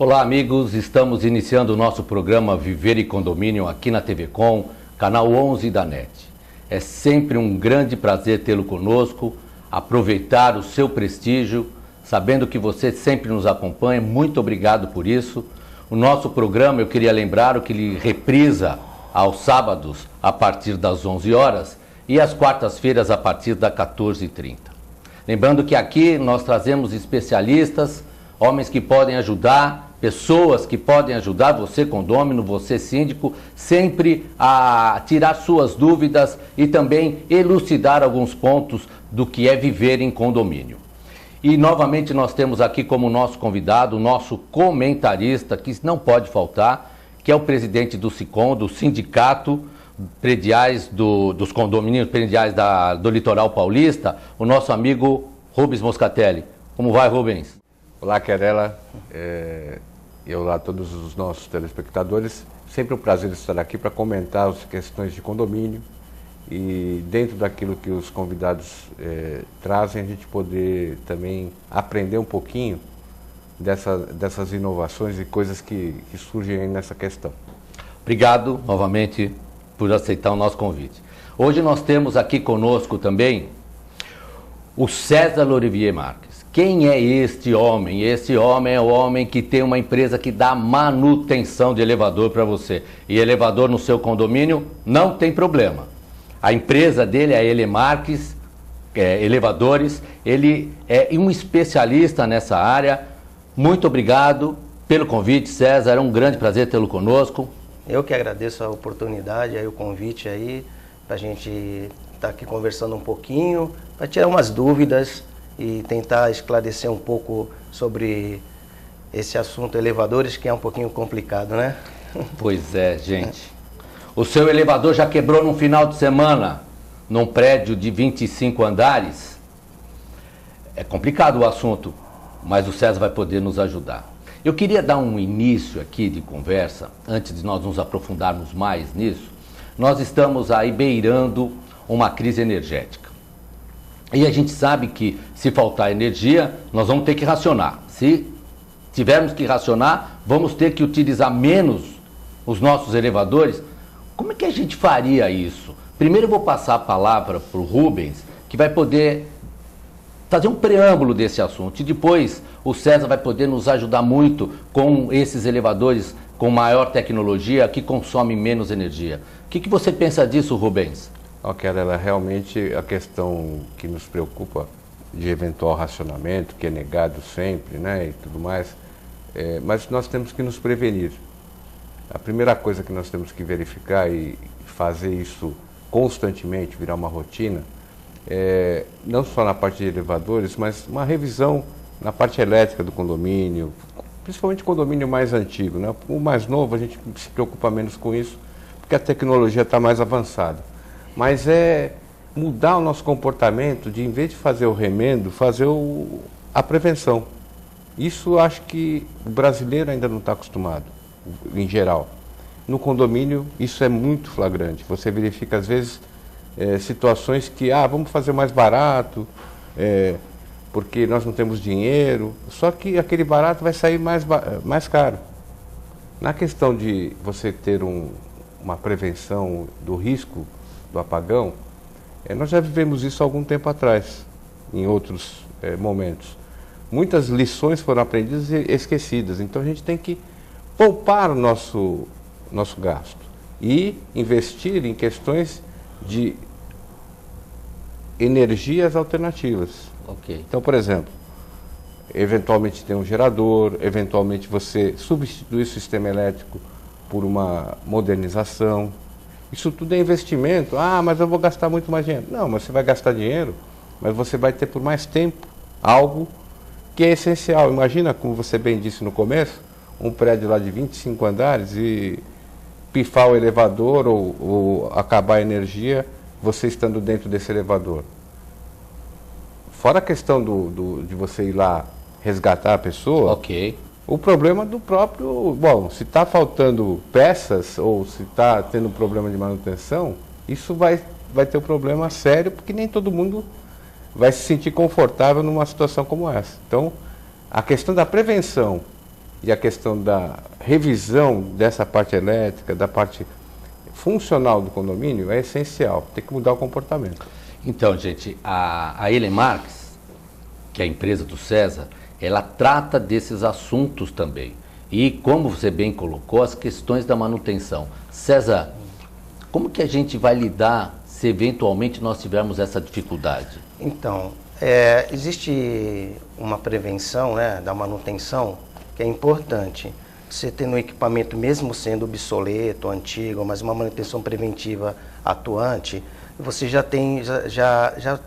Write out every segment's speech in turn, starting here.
Olá, amigos. Estamos iniciando o nosso programa Viver e Condomínio aqui na TV Com, canal 11 da NET. É sempre um grande prazer tê-lo conosco, aproveitar o seu prestígio, sabendo que você sempre nos acompanha. Muito obrigado por isso. O nosso programa, eu queria lembrar, que ele reprisa aos sábados a partir das 11 horas e às quartas-feiras a partir das 14h30. Lembrando que aqui nós trazemos especialistas, homens que podem ajudar, pessoas que podem ajudar você condômino, você síndico, sempre a tirar suas dúvidas e também elucidar alguns pontos do que é viver em condomínio. E novamente nós temos aqui como nosso convidado, o nosso comentarista, que não pode faltar, que é o presidente do SICOM, do Sindicato Prediais dos Condomínios Prediais do Litoral Paulista, o nosso amigo Rubens Moscatelli. Como vai, Rubens? Olá, Querela, e olá a todos os nossos telespectadores. Sempre um prazer estar aqui para comentar as questões de condomínio e dentro daquilo que os convidados trazem, a gente poder também aprender um pouquinho dessas inovações e coisas que surgem aí nessa questão. Obrigado novamente por aceitar o nosso convite. Hoje nós temos aqui conosco também o César Lorivier Marques. Quem é este homem? Este homem é o homem que tem uma empresa que dá manutenção de elevador para você. E elevador no seu condomínio não tem problema. A empresa dele é a Ele Marques Elevadores. Ele é um especialista nessa área. Muito obrigado pelo convite, César. É um grande prazer tê-lo conosco. Eu que agradeço a oportunidade, aí, o convite aí, para a gente estar aqui conversando um pouquinho, para tirar umas dúvidas e tentar esclarecer um pouco sobre esse assunto elevadores, que é um pouquinho complicado, né? Pois é, gente. O seu elevador já quebrou num final de semana, num prédio de 25 andares? É complicado o assunto, mas o César vai poder nos ajudar. Eu queria dar um início aqui de conversa, antes de nós nos aprofundarmos mais nisso. Nós estamos aí beirando uma crise energética. E a gente sabe que se faltar energia, nós vamos ter que racionar. Se tivermos que racionar, vamos ter que utilizar menos os nossos elevadores. Como é que a gente faria isso? Primeiro eu vou passar a palavra para o Rubens, que vai poder fazer um preâmbulo desse assunto. E depois o César vai poder nos ajudar muito com esses elevadores com maior tecnologia, que consomem menos energia. O que você pensa disso, Rubens? Ok, ela realmente a questão que nos preocupa de eventual racionamento, que é negado sempre, né, e tudo mais, mas nós temos que nos prevenir. A primeira coisa que nós temos que verificar e fazer isso constantemente, virar uma rotina, não só na parte de elevadores, mas uma revisão na parte elétrica do condomínio, principalmente condomínio mais antigo, né? O mais novo a gente se preocupa menos com isso, porque a tecnologia está mais avançada. Mas é mudar o nosso comportamento de, em vez de fazer o remendo, fazer a prevenção. Isso acho que o brasileiro ainda não está acostumado, em geral. No condomínio isso é muito flagrante. Você verifica às vezes situações que, vamos fazer mais barato, porque nós não temos dinheiro, só que aquele barato vai sair mais caro. Na questão de você ter uma prevenção do risco do apagão, nós já vivemos isso há algum tempo atrás, em outros momentos. Muitas lições foram aprendidas e esquecidas, então a gente tem que poupar o nosso gasto e investir em questões de energias alternativas. Ok. Então, por exemplo, eventualmente tem um gerador, eventualmente você substituir o sistema elétrico por uma modernização. Isso tudo é investimento. Mas eu vou gastar muito mais dinheiro. Não, mas você vai gastar dinheiro, mas você vai ter por mais tempo algo que é essencial. Imagina, como você bem disse no começo, um prédio lá de 25 andares e pifar o elevador ou acabar a energia, você estando dentro desse elevador. Fora a questão de você ir lá resgatar a pessoa, ok. O problema do próprio... Bom, se está faltando peças ou se está tendo problema de manutenção, isso vai ter um problema sério, porque nem todo mundo vai se sentir confortável numa situação como essa. Então, a questão da prevenção e a questão da revisão dessa parte elétrica, da parte funcional do condomínio é essencial, tem que mudar o comportamento. Então, gente, a Elemarx, que é a empresa do César, ela trata desses assuntos também. E, como você bem colocou, as questões da manutenção. César, como que a gente vai lidar se eventualmente nós tivermos essa dificuldade? Então, existe uma prevenção, né, da manutenção que é importante. Você tendo um equipamento, mesmo sendo obsoleto, antigo, mas uma manutenção preventiva atuante, você já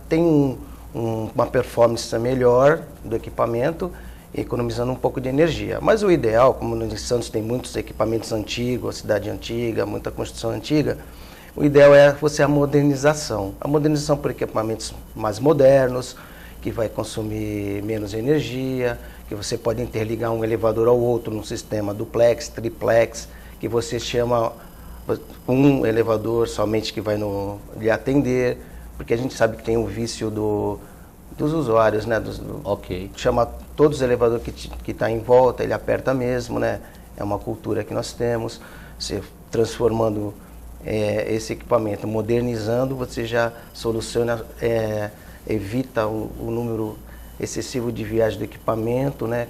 tem uma performance melhor do equipamento, economizando um pouco de energia. Mas o ideal, como no Santos tem muitos equipamentos antigos, a cidade antiga, muita construção antiga, o ideal é você a modernização. A modernização por equipamentos mais modernos, que vai consumir menos energia, que você pode interligar um elevador ao outro num sistema duplex, triplex, que você chama um elevador somente que vai lhe atender, porque a gente sabe que tem o vício dos usuários, né? Ok. Chama todos os elevadores que está em volta, ele aperta mesmo, né? É uma cultura que nós temos. Você transformando esse equipamento, modernizando, você já soluciona, evita o número excessivo de viagem do equipamento, né?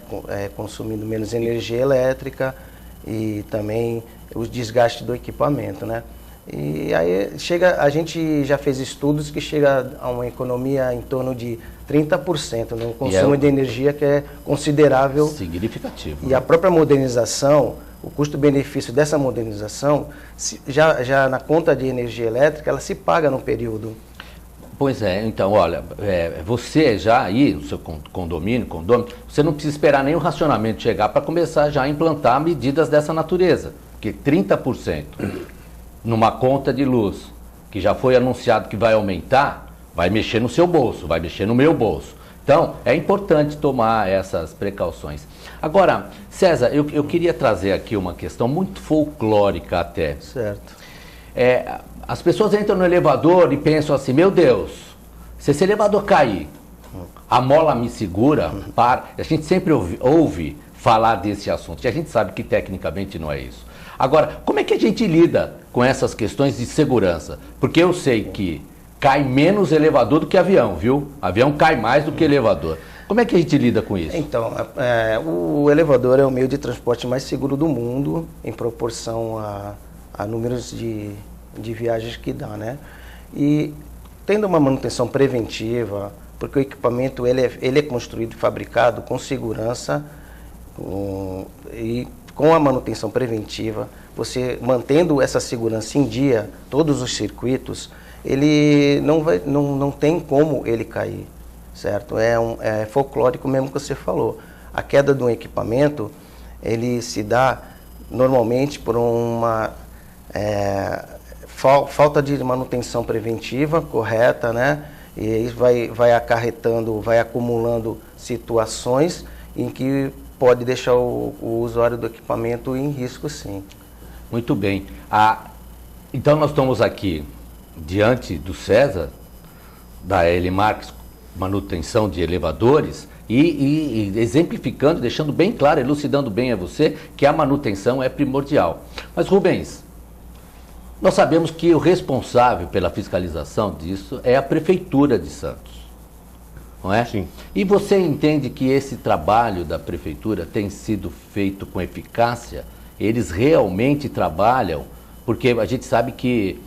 Consumindo menos energia elétrica e também os desgastes do equipamento, né? E aí a gente já fez estudos que chega a uma economia em torno de 30% no consumo de energia, que é considerável. Significativo. E a própria modernização, o custo-benefício dessa modernização, já na conta de energia elétrica, ela se paga no período. Pois é, então, olha, você já aí, no seu condomínio, você não precisa esperar nem o racionamento chegar para começar já a implantar medidas dessa natureza. Porque 30% numa conta de luz, que já foi anunciado que vai aumentar, vai mexer no seu bolso, vai mexer no meu bolso. Então, é importante tomar essas precauções. Agora, César, eu queria trazer aqui uma questão muito folclórica até. Certo. As pessoas entram no elevador e pensam assim, meu Deus, se esse elevador cair, a mola me segura, para. A gente sempre ouve falar desse assunto, e a gente sabe que tecnicamente não é isso. Agora, como é que a gente lida com essas questões de segurança? Porque eu sei que cai menos elevador do que avião, viu? Avião cai mais do que elevador. Como é que a gente lida com isso? Então, o elevador é o meio de transporte mais seguro do mundo, em proporção a números de viagens que dá, né? E tendo uma manutenção preventiva, porque o equipamento ele é construído e fabricado com segurança, e com a manutenção preventiva, você mantendo essa segurança em dia, todos os circuitos, ele não tem como ele cair, certo? É folclórico mesmo que você falou. A queda de um equipamento, ele se dá normalmente por uma falta de manutenção preventiva correta, né? E aí vai acarretando, vai acumulando situações em que pode deixar o usuário do equipamento em risco, sim. Muito bem. Então nós estamos aqui diante do César, da Elemarx, manutenção de elevadores, e exemplificando, deixando bem claro, elucidando bem a você, que a manutenção é primordial. Mas, Rubens, nós sabemos que o responsável pela fiscalização disso é a Prefeitura de Santos, não é? Sim. E você entende que esse trabalho da Prefeitura tem sido feito com eficácia? Eles realmente trabalham? Porque a gente sabe que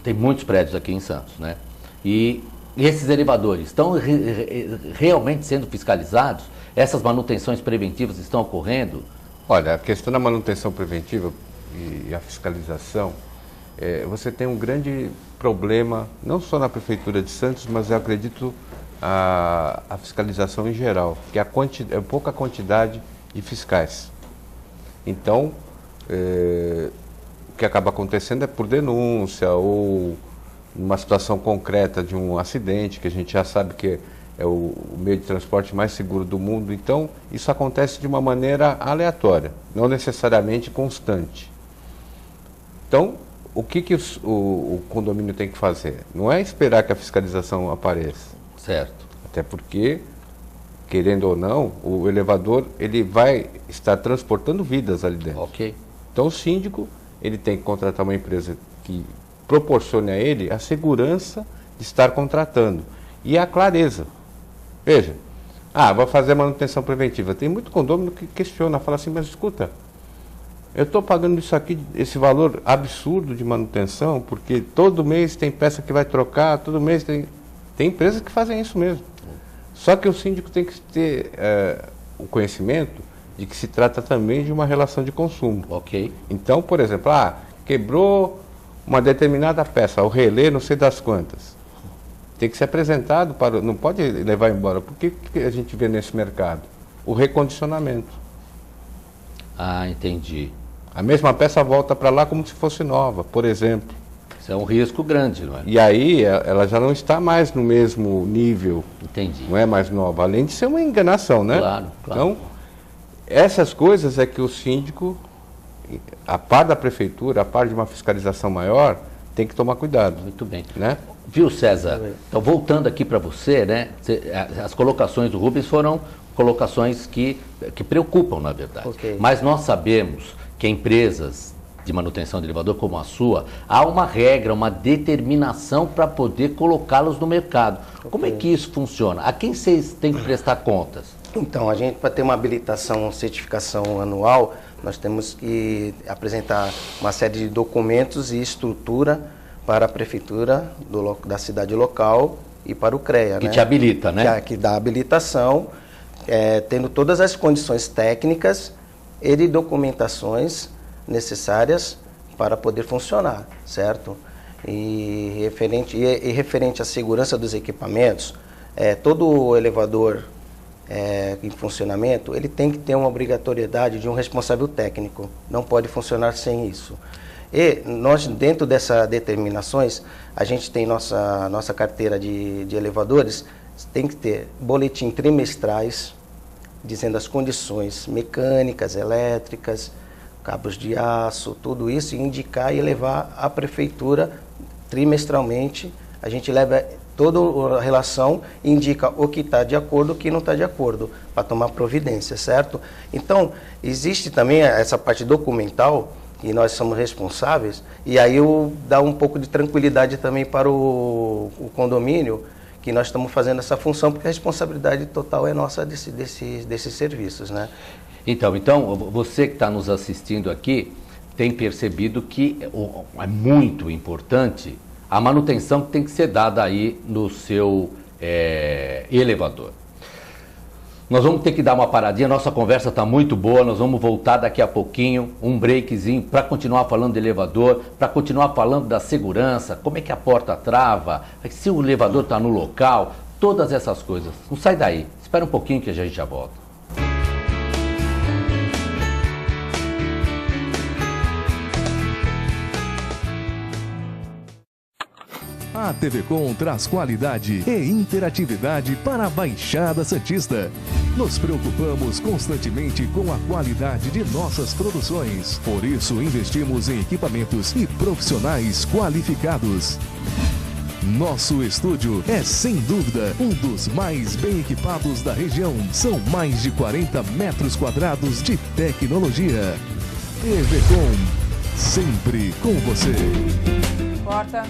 tem muitos prédios aqui em Santos, né? E esses elevadores estão realmente sendo fiscalizados? Essas manutenções preventivas estão ocorrendo? Olha, a questão da manutenção preventiva e a fiscalização, você tem um grande problema, não só na Prefeitura de Santos, mas eu acredito a fiscalização em geral, que é pouca quantidade de fiscais. Então, o que acaba acontecendo é por denúncia ou numa situação concreta de um acidente, que a gente já sabe que é o meio de transporte mais seguro do mundo. Então, isso acontece de uma maneira aleatória, não necessariamente constante. Então, o que o condomínio tem que fazer? Não é esperar que a fiscalização apareça. Certo. Até porque querendo ou não, o elevador ele vai estar transportando vidas ali dentro. Ok. Então o síndico ele tem que contratar uma empresa que proporcione a ele a segurança de estar contratando e a clareza. Veja, vou fazer a manutenção preventiva. Tem muito condomínio que questiona, fala assim, mas escuta, eu estou pagando isso aqui, esse valor absurdo de manutenção, porque todo mês tem peça que vai trocar, todo mês tem empresas que fazem isso mesmo. Só que o síndico tem que ter o conhecimento de que se trata também de uma relação de consumo. Ok. Então, por exemplo, quebrou uma determinada peça, o relé não sei das quantas. Tem que ser apresentado, não pode levar embora. Por que a gente vê nesse mercado? O recondicionamento. Entendi. A mesma peça volta para lá como se fosse nova, por exemplo. Isso é um risco grande, não é? E aí ela já não está mais no mesmo nível. Entendi. Não é mais nova, além de ser uma enganação, né? Claro. Então, essas coisas é que o síndico, a par da prefeitura, a par de uma fiscalização maior, tem que tomar cuidado. Muito bem. Né? Viu, César? Então, voltando aqui para você, né? As colocações do Rubens foram colocações que preocupam, na verdade. Okay. Mas nós sabemos que empresas de manutenção de elevador como a sua, há uma regra, uma determinação para poder colocá-los no mercado. Okay. Como é que isso funciona? A quem vocês têm que prestar contas? Então, a gente, para ter uma habilitação, certificação anual, nós temos que apresentar uma série de documentos e estrutura para a prefeitura da cidade local e para o CREA. Que te habilita, né? Que dá habilitação, tendo todas as condições técnicas e de documentações necessárias para poder funcionar, certo? E referente à segurança dos equipamentos, todo elevador em funcionamento, ele tem que ter uma obrigatoriedade de um responsável técnico, não pode funcionar sem isso. E nós, dentro dessas determinações, a gente tem nossa carteira de elevadores, tem que ter boletim trimestrais, dizendo as condições mecânicas, elétricas, cabos de aço, tudo isso, e indicar e levar à prefeitura trimestralmente. A gente leva toda a relação, indica o que está de acordo e o que não está de acordo, para tomar providência, certo? Então, existe também essa parte documental, que nós somos responsáveis, e aí dá um pouco de tranquilidade também para o condomínio, que nós estamos fazendo essa função, porque a responsabilidade total é nossa desses serviços, né? Então, você que está nos assistindo aqui, tem percebido que é muito importante a manutenção que tem que ser dada aí no seu elevador. Nós vamos ter que dar uma paradinha, nossa conversa está muito boa, nós vamos voltar daqui a pouquinho, um breakzinho, para continuar falando de elevador, para continuar falando da segurança, como é que a porta trava, se o elevador está no local, todas essas coisas. Não sai daí, espera um pouquinho que a gente já volta. A TV Com traz qualidade e interatividade para a Baixada Santista. Nos preocupamos constantemente com a qualidade de nossas produções. Por isso, investimos em equipamentos e profissionais qualificados. Nosso estúdio é, sem dúvida, um dos mais bem equipados da região. São mais de 40 metros quadrados de tecnologia. TV Com, sempre com você. Corta.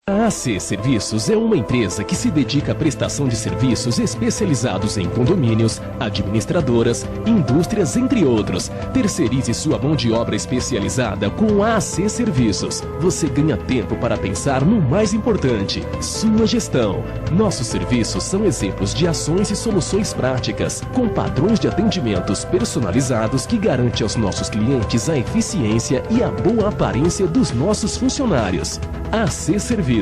A AC Serviços é uma empresa que se dedica à prestação de serviços especializados em condomínios, administradoras, indústrias, entre outros. Terceirize sua mão de obra especializada com a AC Serviços. Você ganha tempo para pensar no mais importante, sua gestão. Nossos serviços são exemplos de ações e soluções práticas, com padrões de atendimentos personalizados que garante aos nossos clientes a eficiência e a boa aparência dos nossos funcionários. AC Serviços.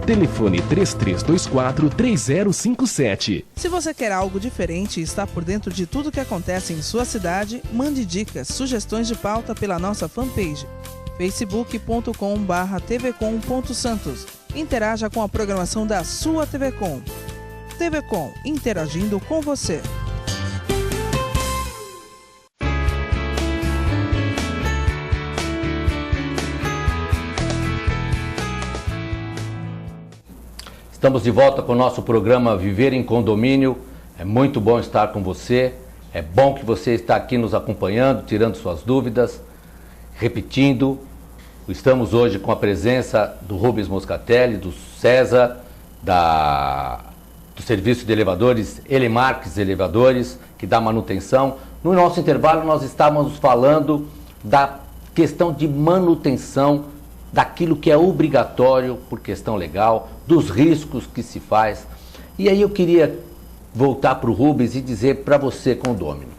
Telefone 3324-3057. Se você quer algo diferente e está por dentro de tudo que acontece em sua cidade, mande dicas, sugestões de pauta pela nossa fanpage facebook.com/tvcom.santos. Interaja com a programação da sua TV Com. TV Com, interagindo com você. Estamos de volta com o nosso programa Viver em Condomínio. É muito bom estar com você. É bom que você está aqui nos acompanhando, tirando suas dúvidas. Repetindo, estamos hoje com a presença do Rubens Moscatelli, do César, do Serviço de Elevadores, Elemarques Elevadores, que dá manutenção. No nosso intervalo, nós estávamos falando da questão de manutenção daquilo que é obrigatório por questão legal, dos riscos que se faz. E aí eu queria voltar para o Rubens e dizer para você, condômino,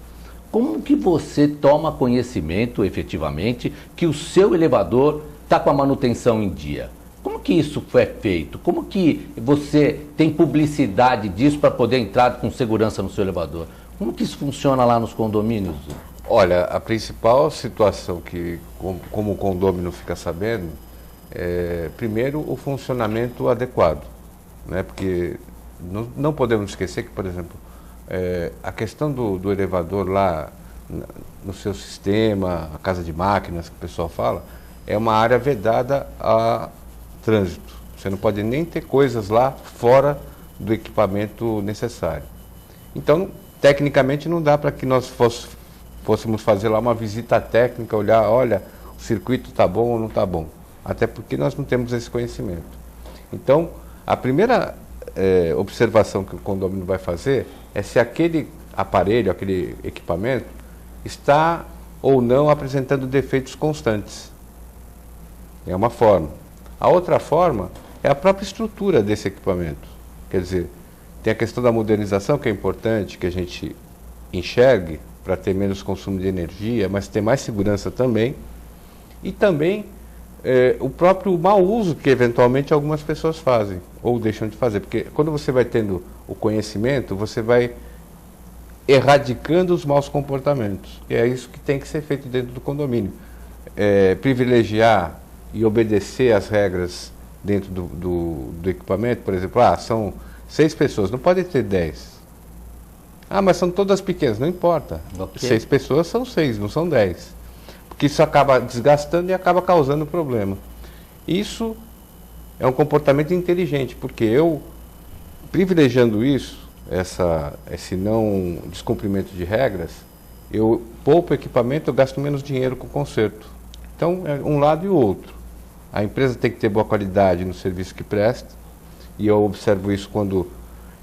como que você toma conhecimento, efetivamente, que o seu elevador está com a manutenção em dia? Como que isso foi feito? Como que você tem publicidade disso para poder entrar com segurança no seu elevador? Como que isso funciona lá nos condomínios? Olha, a principal situação que, como o condômino fica sabendo, primeiro, o funcionamento adequado, né? Porque não podemos esquecer que, por exemplo, a questão do elevador lá no seu sistema, a casa de máquinas que o pessoal fala, é uma área vedada a trânsito. Você não pode nem ter coisas lá fora do equipamento necessário. Então, tecnicamente, não dá para que nós fôssemos fazer lá uma visita técnica, olhar, olha, o circuito está bom ou não está bom. Até porque nós não temos esse conhecimento. Então, a primeira observação que o condômino vai fazer é se aquele aparelho, aquele equipamento, está ou não apresentando defeitos constantes. É uma forma. A outra forma é a própria estrutura desse equipamento. Quer dizer, tem a questão da modernização, que é importante que a gente enxergue para ter menos consumo de energia, mas ter mais segurança também. E também o próprio mau uso que eventualmente algumas pessoas fazem ou deixam de fazer. Porque quando você vai tendo o conhecimento, você vai erradicando os maus comportamentos. E é isso que tem que ser feito dentro do condomínio. Privilegiar e obedecer às regras dentro do equipamento. Por exemplo, são 6 pessoas, não pode ter 10. Mas são todas pequenas, não importa. Okay. 6 pessoas são 6, não são 10. Porque isso acaba desgastando e acaba causando problema. Isso é um comportamento inteligente, porque eu, privilegiando isso, esse não descumprimento de regras, eu poupo equipamento, eu gasto menos dinheiro com o conserto. Então, é um lado e o outro. A empresa tem que ter boa qualidade no serviço que presta, e eu observo isso quando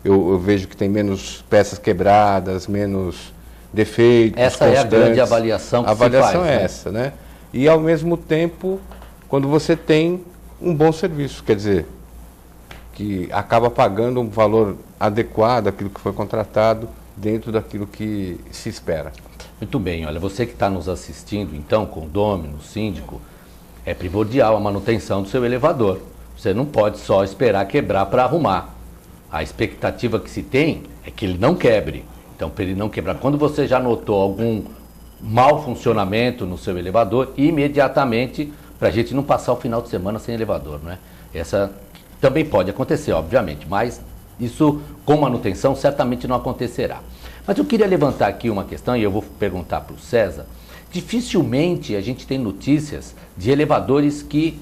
eu vejo que tem menos peças quebradas, menos defeitos. Essa constantes. É a grande avaliação que se faz. A avaliação é essa, né? E ao mesmo tempo, quando você tem um bom serviço, quer dizer, que acaba pagando um valor adequado àquilo que foi contratado, dentro daquilo que se espera. Muito bem, olha, você que está nos assistindo, então, condômino, síndico, é primordial a manutenção do seu elevador. Você não pode só esperar quebrar para arrumar. A expectativa que se tem é que ele não quebre. Então, para ele não quebrar, quando você já notou algum mau funcionamento no seu elevador, imediatamente, para a gente não passar o final de semana sem elevador, não é? Essa também pode acontecer, obviamente, mas isso com manutenção certamente não acontecerá. Mas eu queria levantar aqui uma questão, e eu vou perguntar para o César. Dificilmente a gente tem notícias de elevadores que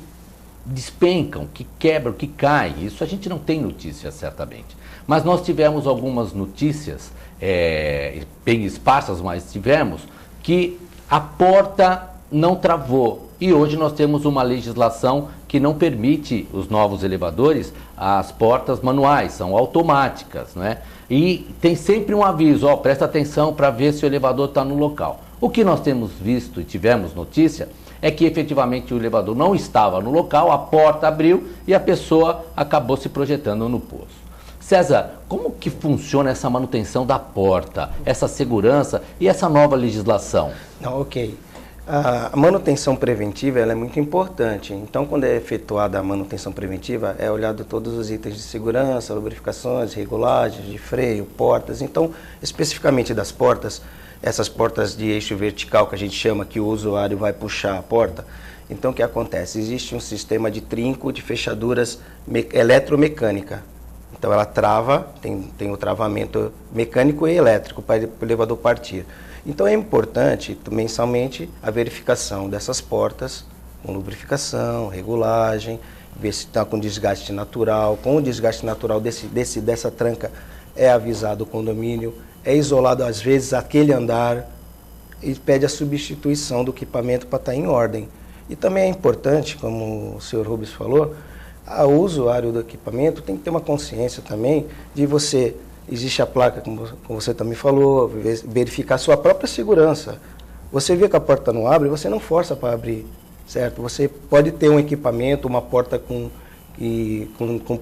despencam, que quebram, que caem. Isso a gente não tem notícias, certamente. Mas nós tivemos algumas notícias, bem esparsas, mas tivemos, que a porta não travou. E hoje nós temos uma legislação que não permite os novos elevadores as portas manuais, são automáticas, né? E tem sempre um aviso, presta atenção para ver se o elevador está no local. O que nós temos visto e tivemos notícia é que efetivamente o elevador não estava no local, a porta abriu e a pessoa acabou se projetando no poço. César, como que funciona essa manutenção da porta, essa segurança e essa nova legislação? Ok. A manutenção preventiva ela é muito importante. Então, quando é efetuada a manutenção preventiva, é olhado todos os itens de segurança, lubrificações, regulagens de freio, portas. Então, especificamente das portas, essas portas de eixo vertical que a gente chama, que o usuário vai puxar a porta. Então, o que acontece? Existe um sistema de trinco de fechaduras eletromecânica. Então, ela trava, tem o travamento mecânico e elétrico para o elevador partir. Então, é importante, mensalmente, a verificação dessas portas com lubrificação, regulagem ver se está com desgaste natural. Com o desgaste natural dessa tranca, é avisado o condomínio, é isolado às vezes aquele andar e pede a substituição do equipamento para estar em ordem. E também é importante, como o senhor Rubens falou, o usuário do equipamento tem que ter uma consciência também de você, existe a placa, como você também falou, verificar a sua própria segurança. Você vê que a porta não abre, você não força para abrir, certo? Você pode ter um equipamento, uma porta com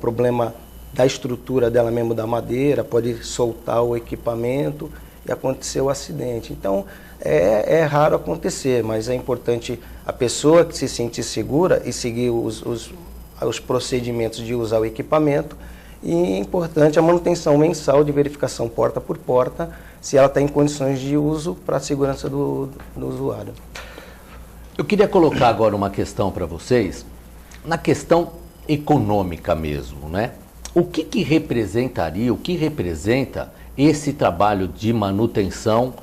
problema da estrutura dela mesmo, da madeira, pode soltar o equipamento e acontecer o acidente. Então, é raro acontecer, mas é importante a pessoa que se sentir segura e seguir os procedimentos de usar o equipamento. E é importante a manutenção mensal de verificação porta por porta, se ela está em condições de uso para a segurança do usuário. Eu queria colocar agora uma questão para vocês, na questão econômica mesmo, né? O que representaria, o que representa esse trabalho de manutenção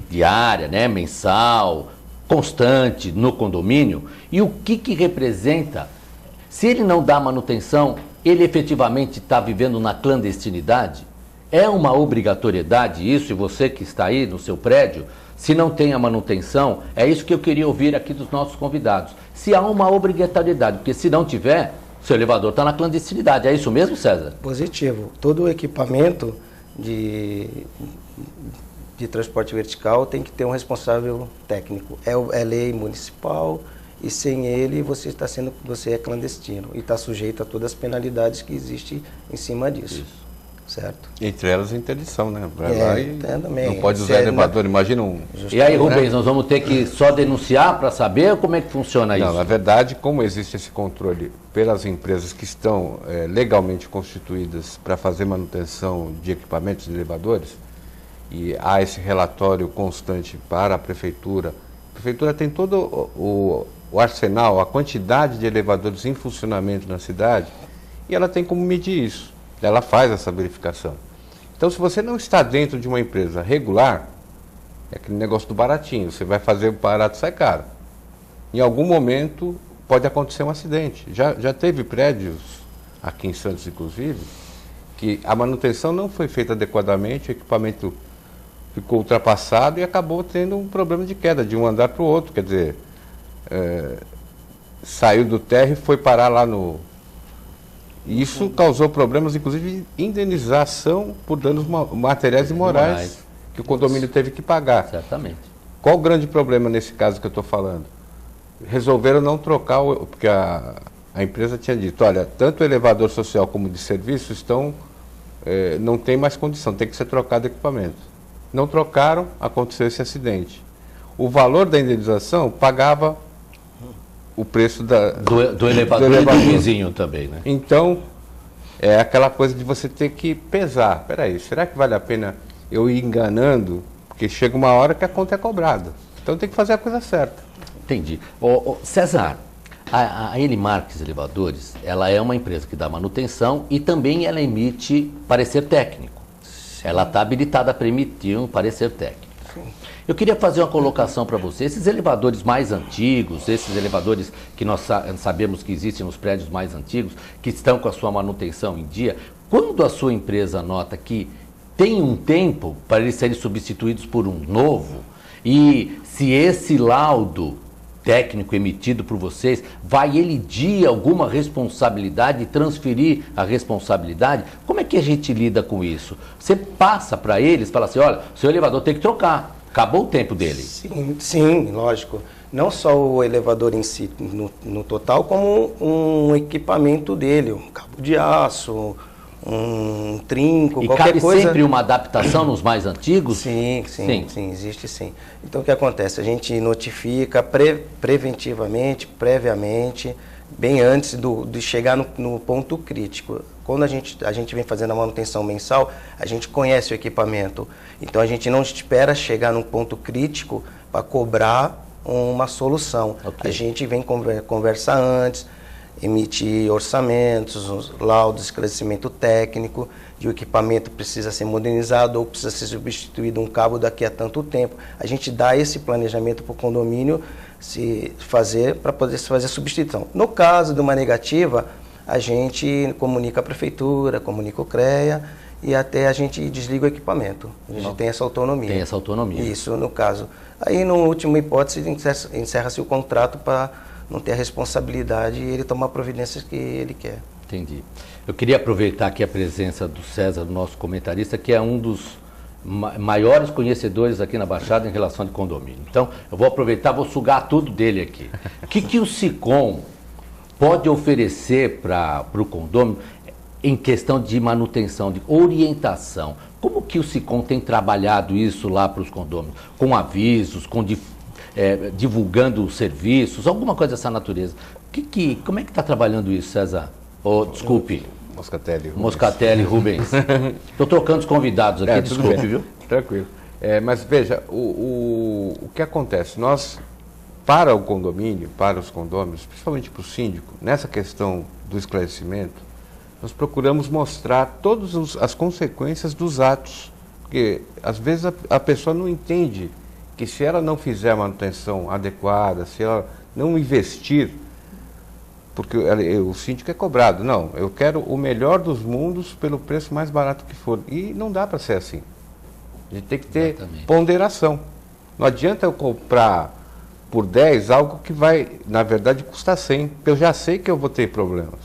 diária, né, mensal, constante no condomínio, e o que representa, se ele não dá manutenção, ele efetivamente está vivendo na clandestinidade? É uma obrigatoriedade isso, e você que está aí no seu prédio, se não tem a manutenção, é isso que eu queria ouvir aqui dos nossos convidados. Se há uma obrigatoriedade, porque se não tiver, seu elevador está na clandestinidade. É isso mesmo, César? Positivo. Todo o equipamento de transporte vertical tem que ter um responsável técnico. É lei municipal e sem ele você é clandestino e está sujeito a todas as penalidades que existem em cima disso. Isso. Certo? Entre elas a interdição, né? Vai lá e também. Não pode usar elevador, imagina um... E aí, Rubens, nós vamos ter que só denunciar para saber como é que funciona isso? Não, na verdade, como existe esse controle pelas empresas que estão legalmente constituídas para fazer manutenção de equipamentos de elevadores, e há esse relatório constante para a prefeitura tem todo o arsenal, a quantidade de elevadores em funcionamento na cidade, e ela tem como medir isso. Ela faz essa verificação. Então, se você não está dentro de uma empresa regular, é aquele negócio do baratinho, você vai fazer o barato, sai caro. Em algum momento pode acontecer um acidente. Já teve prédios, aqui em Santos inclusive, que a manutenção não foi feita adequadamente, o equipamento ficou ultrapassado e acabou tendo um problema de queda de um andar para o outro. Quer dizer, saiu do térreo e foi parar lá no... Isso causou problemas, inclusive indenização por danos materiais e morais que o condomínio teve que pagar. Certamente. Qual o grande problema nesse caso que eu estou falando? Resolveram não trocar, porque a empresa tinha dito, olha, tanto o elevador social como de serviço não tem mais condição, tem que ser trocado equipamento. Não trocaram, aconteceu esse acidente. O valor da indenização pagava o preço do elevador e do vizinho também, né? Então, é aquela coisa de você ter que pesar. Espera aí, será que vale a pena eu ir enganando? Porque chega uma hora que a conta é cobrada. Então tem que fazer a coisa certa. Entendi. César, a Elimarques Elevadores, ela é uma empresa que dá manutenção e também ela emite parecer técnico. Sim. Ela está habilitada para emitir um parecer técnico. Sim. Eu queria fazer uma colocação para você. Esses elevadores mais antigos, esses elevadores que nós sabemos que existem nos prédios mais antigos, que estão com a sua manutenção em dia, quando a sua empresa nota que tem um tempo para eles serem substituídos por um novo, e se esse laudo técnico emitido por vocês vai elidir alguma responsabilidade e transferir a responsabilidade, como é que a gente lida com isso? Você passa para eles, fala assim, olha, seu elevador tem que trocar. Acabou o tempo dele. Sim, lógico. Não só o elevador em si, no total, como um equipamento dele, um cabo de aço, um trinco, e qualquer coisa. E cabe sempre uma adaptação nos mais antigos? Sim, existe sim. Então o que acontece? A gente notifica previamente, bem antes de chegar no ponto crítico. Quando a gente vem fazendo a manutenção mensal, a gente conhece o equipamento. Então a gente não espera chegar num ponto crítico para cobrar uma solução. Okay. A gente vem conversar antes, emitir orçamentos, laudos, esclarecimento técnico, de o equipamento precisa ser modernizado ou precisa ser substituído um cabo daqui a tanto tempo. A gente dá esse planejamento para o condomínio para poder se fazer a substituição. No caso de uma negativa, a gente comunica a prefeitura, comunica o CREA e até a gente desliga o equipamento. A gente tem essa autonomia. Tem essa autonomia. Isso, no caso. Aí, no último hipótese, encerra-se o contrato para não ter a responsabilidade e ele tomar providências que ele quer. Entendi. Eu queria aproveitar aqui a presença do César, nosso comentarista, que é um dos maiores conhecedores aqui na Baixada em relação de condomínio. Então, eu vou aproveitar, vou sugar tudo dele aqui. O que o SICOM pode oferecer para o condomínio em questão de manutenção, de orientação? Como que o SICOM tem trabalhado isso lá para os condôminos? Com avisos, divulgando serviços, alguma coisa dessa natureza. Como é que está trabalhando isso, César? Desculpe. Moscatelli Rubens. Estou trocando os convidados aqui, desculpe, viu? Tranquilo. Mas veja, o que acontece? Nós, para o condomínio, para os condôminos, principalmente para o síndico, nessa questão do esclarecimento, nós procuramos mostrar todas as consequências dos atos. Porque, às vezes, a pessoa não entende que se ela não fizer a manutenção adequada, se ela não investir, porque o síndico é cobrado. Não, eu quero o melhor dos mundos pelo preço mais barato que for. E não dá para ser assim. A gente tem que ter ponderação. Não adianta eu comprar por 10 algo que vai, na verdade, custar 100. Eu já sei que eu vou ter problemas.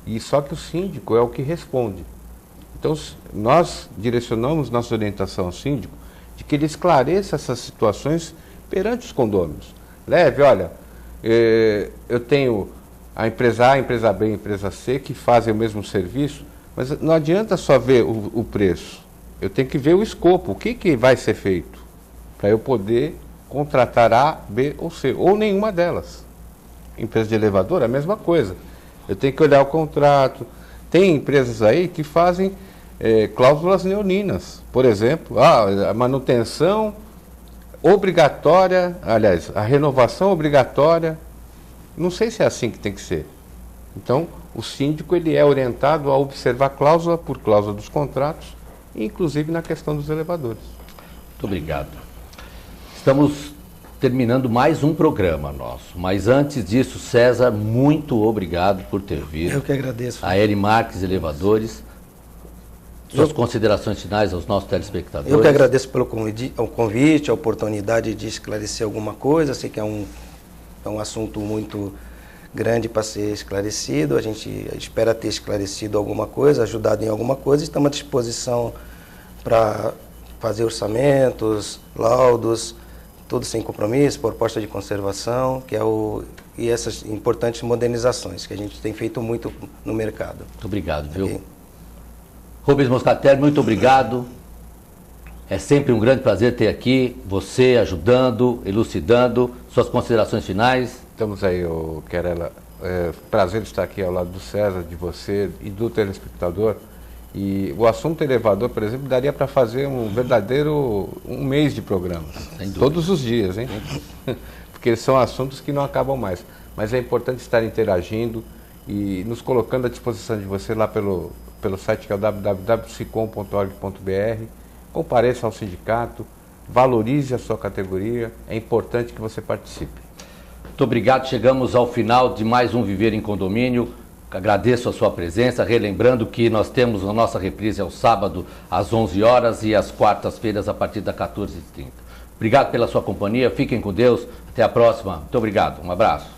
E só que o síndico é o que responde. Então, nós direcionamos nossa orientação ao síndico de que ele esclareça essas situações perante os condôminos. Leve, olha, eu tenho a empresa A, a empresa B, a empresa C, que fazem o mesmo serviço, mas não adianta só ver o preço. Eu tenho que ver o escopo, o que vai ser feito, para eu poder contratar A, B ou C, ou nenhuma delas. Empresa de elevador, a mesma coisa. Eu tenho que olhar o contrato. Tem empresas aí que fazem cláusulas leoninas. Por exemplo, a manutenção obrigatória, aliás, a renovação obrigatória. Não sei se é assim que tem que ser. Então, o síndico ele é orientado a observar cláusula por cláusula dos contratos, inclusive na questão dos elevadores. Muito obrigado. Estamos terminando mais um programa nosso, mas antes disso, César, muito obrigado por ter vindo. Eu que agradeço. A Eri Marques Elevadores. Suas considerações finais aos nossos telespectadores. Eu que agradeço pelo convite, a oportunidade de esclarecer alguma coisa. Sei que é um assunto muito grande para ser esclarecido. A gente espera ter esclarecido alguma coisa, ajudado em alguma coisa. Estamos à disposição para fazer orçamentos, laudos, tudo sem compromisso, proposta de conservação, e essas importantes modernizações que a gente tem feito muito no mercado. Muito obrigado, viu? Okay. Rubens Moscatelli, muito obrigado. É sempre um grande prazer ter aqui você ajudando, elucidando. Suas considerações finais? Estamos aí, Querela. Prazer estar aqui ao lado do César, de você e do telespectador. E o assunto elevador, por exemplo, daria para fazer um mês de programas. Todos os dias, hein? Porque são assuntos que não acabam mais. Mas é importante estar interagindo e nos colocando à disposição de você lá pelo site que é o www.sicom.org.br. Compareça ao sindicato, valorize a sua categoria, é importante que você participe. Muito obrigado, chegamos ao final de mais um Viver em Condomínio. Agradeço a sua presença, relembrando que nós temos a nossa reprise ao sábado às 11 horas e às quartas-feiras a partir das 14h30. Obrigado pela sua companhia, fiquem com Deus, até a próxima. Muito obrigado, um abraço.